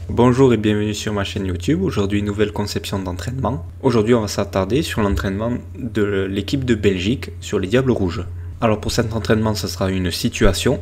Bonjour et bienvenue sur ma chaîne YouTube. Aujourd'hui, nouvelle conception d'entraînement. Aujourd'hui, on va s'attarder sur l'entraînement de l'équipe de Belgique sur les Diables Rouges. Alors pour cet entraînement, ce sera une situation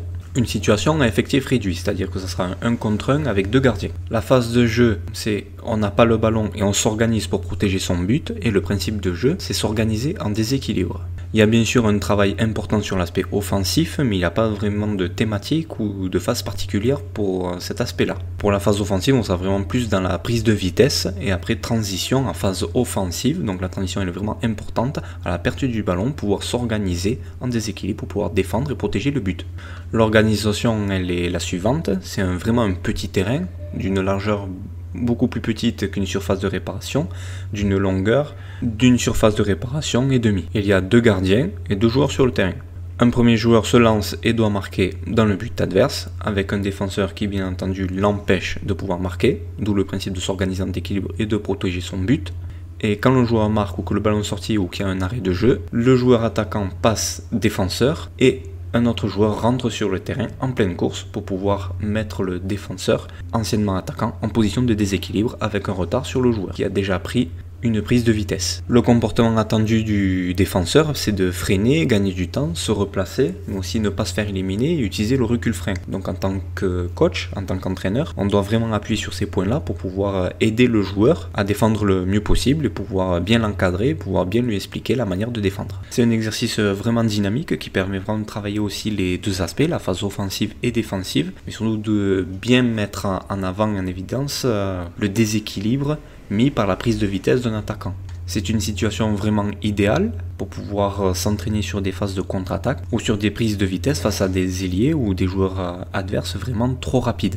à effectif réduit, c'est-à-dire que ce sera un 1 contre 1 avec 2 gardiens. La phase de jeu, c'est on n'a pas le ballon et on s'organise pour protéger son but, et le principe de jeu, c'est s'organiser en déséquilibre. Il y a bien sûr un travail important sur l'aspect offensif, mais il n'y a pas vraiment de thématique ou de phase particulière pour cet aspect-là. Pour la phase offensive, on sera vraiment plus dans la prise de vitesse, et après transition en phase offensive, donc la transition elle est vraiment importante, à la perte du ballon, pouvoir s'organiser en déséquilibre pour pouvoir défendre et protéger le but. L'organisation elle est la suivante, c'est vraiment un petit terrain d'une largeur beaucoup plus petite qu'une surface de réparation, d'une longueur d'une surface de réparation et demi. Il y a 2 gardiens et 2 joueurs sur le terrain. Un premier joueur se lance et doit marquer dans le but adverse, avec un défenseur qui bien entendu l'empêche de pouvoir marquer, d'où le principe de s'organiser en équilibre et de protéger son but. Et quand le joueur marque ou que le ballon est sorti ou qu'il y a un arrêt de jeu, le joueur attaquant passe défenseur et un autre joueur rentre sur le terrain en pleine course pour pouvoir mettre le défenseur, anciennement attaquant, en position de déséquilibre avec un retard sur le joueur qui a déjà pris une prise de vitesse. Le comportement attendu du défenseur, c'est de freiner, gagner du temps, se replacer, mais aussi ne pas se faire éliminer et utiliser le recul-frein. Donc en tant que coach, en tant qu'entraîneur, on doit vraiment appuyer sur ces points-là pour pouvoir aider le joueur à défendre le mieux possible et pouvoir bien l'encadrer, pouvoir bien lui expliquer la manière de défendre. C'est un exercice vraiment dynamique qui permet vraiment de travailler aussi les deux aspects, la phase offensive et défensive, mais surtout de bien mettre en avant et en évidence le déséquilibre mis par la prise de vitesse d'un attaquant. C'est une situation vraiment idéale pour pouvoir s'entraîner sur des phases de contre-attaque ou sur des prises de vitesse face à des ailiers ou des joueurs adverses vraiment trop rapides.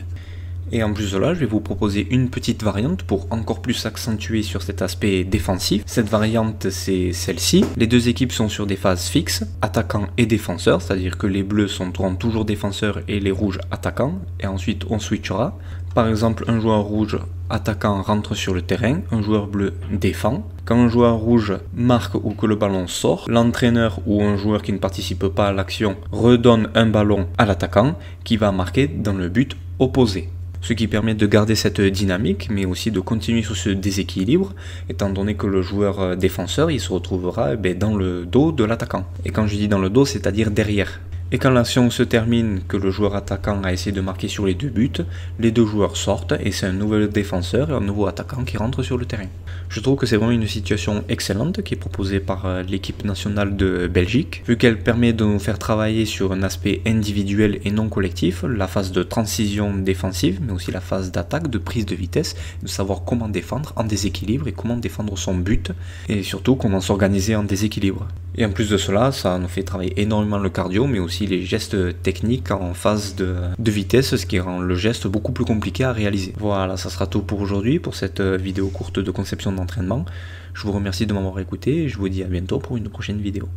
Et en plus de là, je vais vous proposer une petite variante pour encore plus accentuer sur cet aspect défensif. Cette variante, c'est celle-ci. Les deux équipes sont sur des phases fixes, attaquant et défenseur, c'est-à-dire que les bleus seront toujours défenseurs et les rouges attaquants, et ensuite on switchera. Par exemple, un joueur rouge attaquant rentre sur le terrain, un joueur bleu défend. Quand un joueur rouge marque ou que le ballon sort, l'entraîneur ou un joueur qui ne participe pas à l'action redonne un ballon à l'attaquant qui va marquer dans le but opposé. Ce qui permet de garder cette dynamique, mais aussi de continuer sur ce déséquilibre, étant donné que le joueur défenseur il se retrouvera dans le dos de l'attaquant. Et quand je dis dans le dos, c'est-à-dire derrière. Et quand l'action se termine, que le joueur attaquant a essayé de marquer sur les deux buts, les deux joueurs sortent et c'est un nouvel défenseur et un nouveau attaquant qui rentre sur le terrain. Je trouve que c'est vraiment une situation excellente qui est proposée par l'équipe nationale de Belgique, vu qu'elle permet de nous faire travailler sur un aspect individuel et non collectif, la phase de transition défensive, mais aussi la phase d'attaque, de prise de vitesse, de savoir comment défendre en déséquilibre et comment défendre son but, et surtout comment s'organiser en déséquilibre. Et en plus de cela, ça nous fait travailler énormément le cardio, mais aussi les gestes techniques en phase de vitesse, ce qui rend le geste beaucoup plus compliqué à réaliser. Voilà, ça sera tout pour aujourd'hui, pour cette vidéo courte de conception d'entraînement. Je vous remercie de m'avoir écouté et je vous dis à bientôt pour une prochaine vidéo.